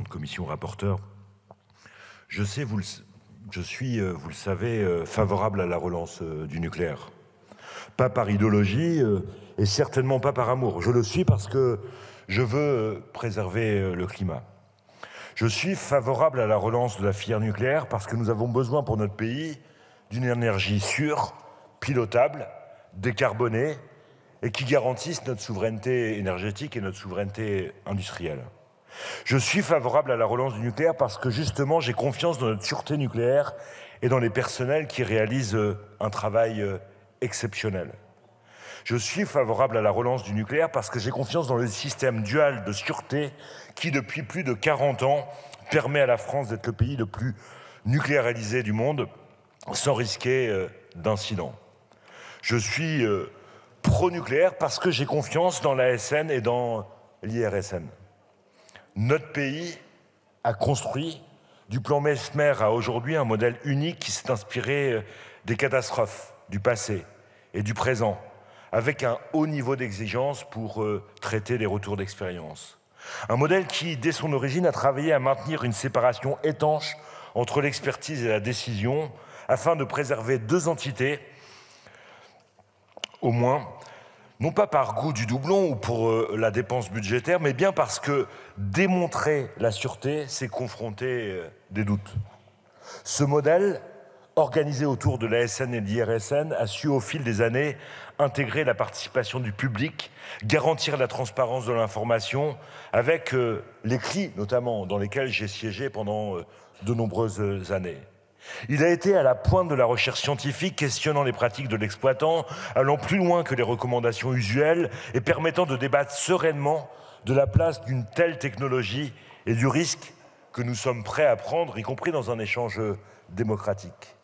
commission rapporteur. Je suis, vous le savez, favorable à la relance du nucléaire. Pas par idéologie et certainement pas par amour. Je le suis parce que je veux préserver le climat. Je suis favorable à la relance de la filière nucléaire parce que nous avons besoin pour notre pays d'une énergie sûre, pilotable, décarbonée et qui garantisse notre souveraineté énergétique et notre souveraineté industrielle. Je suis favorable à la relance du nucléaire parce que justement j'ai confiance dans notre sûreté nucléaire et dans les personnels qui réalisent un travail exceptionnel. Je suis favorable à la relance du nucléaire parce que j'ai confiance dans le système dual de sûreté qui, depuis plus de 40 ans, permet à la France d'être le pays le plus nucléarisé du monde sans risquer d'incident. Je suis pro-nucléaire parce que j'ai confiance dans l'ASN et dans l'IRSN. Notre pays a construit, du plan Messmer à aujourd'hui, un modèle unique qui s'est inspiré des catastrophes du passé et du présent, avec un haut niveau d'exigence pour traiter les retours d'expérience. Un modèle qui, dès son origine, a travaillé à maintenir une séparation étanche entre l'expertise et la décision, afin de préserver deux entités, au moins, non pas par goût du doublon ou pour la dépense budgétaire, mais bien parce que démontrer la sûreté, c'est confronter des doutes. Ce modèle, organisé autour de l'ASN et de l'IRSN, a su au fil des années intégrer la participation du public, garantir la transparence de l'information, avec les CRI notamment, dans lesquels j'ai siégé pendant de nombreuses années. Il a été à la pointe de la recherche scientifique, questionnant les pratiques de l'exploitant, allant plus loin que les recommandations usuelles et permettant de débattre sereinement de la place d'une telle technologie et du risque que nous sommes prêts à prendre, y compris dans un échange démocratique.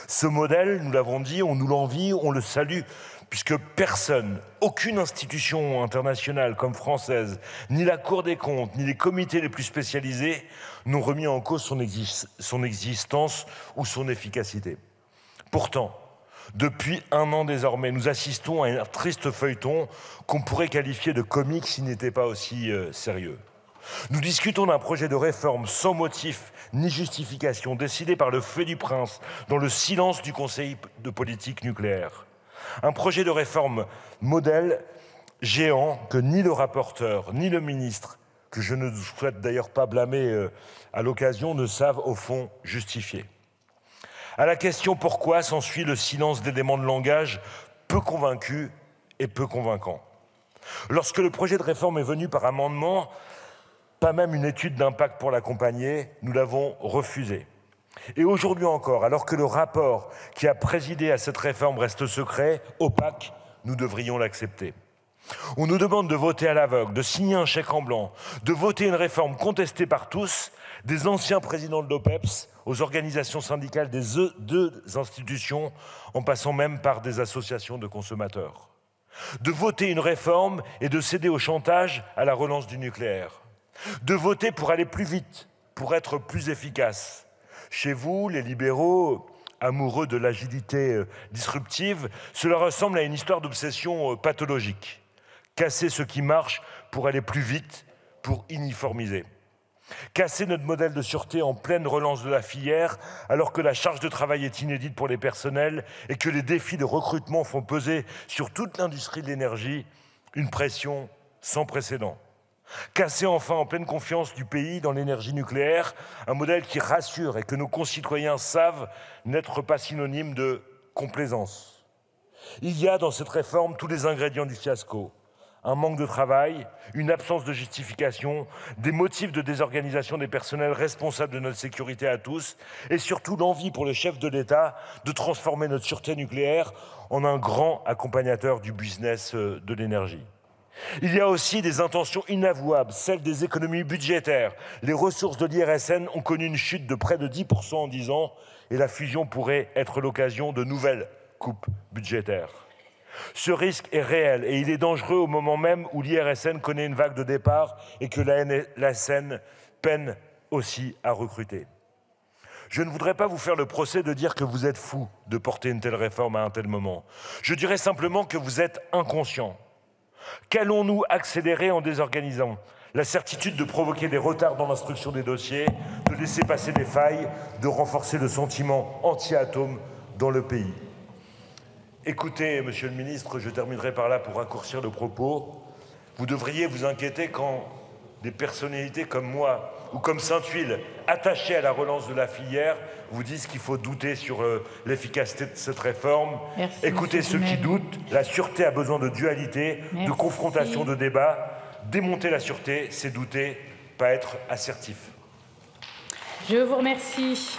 Ce modèle, nous l'avons dit, on nous l'envie, on le salue, puisque personne, aucune institution internationale comme française, ni la Cour des comptes, ni les comités les plus spécialisés n'ont remis en cause son existence ou son efficacité. Pourtant, depuis un an désormais, nous assistons à un triste feuilleton qu'on pourrait qualifier de comique s'il n'était pas aussi sérieux. Nous discutons d'un projet de réforme sans motif ni justification, décidé par le fait du prince, dans le silence du Conseil de politique nucléaire. Un projet de réforme modèle géant que ni le rapporteur, ni le ministre, que je ne souhaite d'ailleurs pas blâmer à l'occasion, ne savent au fond justifier. À la question pourquoi s'ensuit le silence d'éléments de langage peu convaincus et peu convaincants. Lorsque le projet de réforme est venu par amendement, pas même une étude d'impact pour l'accompagner, nous l'avons refusé. Et aujourd'hui encore, alors que le rapport qui a présidé à cette réforme reste secret, opaque, nous devrions l'accepter. On nous demande de voter à l'aveugle, de signer un chèque en blanc, de voter une réforme contestée par tous, des anciens présidents de l'OPEPS, aux organisations syndicales des deux institutions, en passant même par des associations de consommateurs. De voter une réforme et de céder au chantage à la relance du nucléaire. De voter pour aller plus vite, pour être plus efficace. Chez vous, les libéraux, amoureux de l'agilité disruptive, cela ressemble à une histoire d'obsession pathologique. Casser ce qui marche pour aller plus vite, pour uniformiser. Casser notre modèle de sûreté en pleine relance de la filière, alors que la charge de travail est inédite pour les personnels et que les défis de recrutement font peser sur toute l'industrie de l'énergie une pression sans précédent. Casser enfin en pleine confiance du pays dans l'énergie nucléaire, un modèle qui rassure et que nos concitoyens savent n'être pas synonyme de complaisance. Il y a dans cette réforme tous les ingrédients du fiasco. Un manque de travail, une absence de justification, des motifs de désorganisation des personnels responsables de notre sécurité à tous et surtout l'envie pour le chef de l'État de transformer notre sûreté nucléaire en un grand accompagnateur du business de l'énergie. Il y a aussi des intentions inavouables, celles des économies budgétaires. Les ressources de l'IRSN ont connu une chute de près de 10% en 10 ans et la fusion pourrait être l'occasion de nouvelles coupes budgétaires. Ce risque est réel et il est dangereux au moment même où l'IRSN connaît une vague de départ et que l'ASN peine aussi à recruter. Je ne voudrais pas vous faire le procès de dire que vous êtes fous de porter une telle réforme à un tel moment. Je dirais simplement que vous êtes inconscients. Qu'allons-nous accélérer en désorganisant? La certitude de provoquer des retards dans l'instruction des dossiers, de laisser passer des failles, de renforcer le sentiment anti-atome dans le pays. Écoutez, monsieur le ministre, je terminerai par là pour raccourcir le propos. Vous devriez vous inquiéter quand des personnalités comme moi ou comme Sainte-Huile, attachées à la relance de la filière, vous disent qu'il faut douter sur l'efficacité de cette réforme. Merci, écoutez ceux qui doutent. La sûreté a besoin de dualité, de confrontation, de débat. Démonter la sûreté, c'est douter, pas être assertif. Je vous remercie.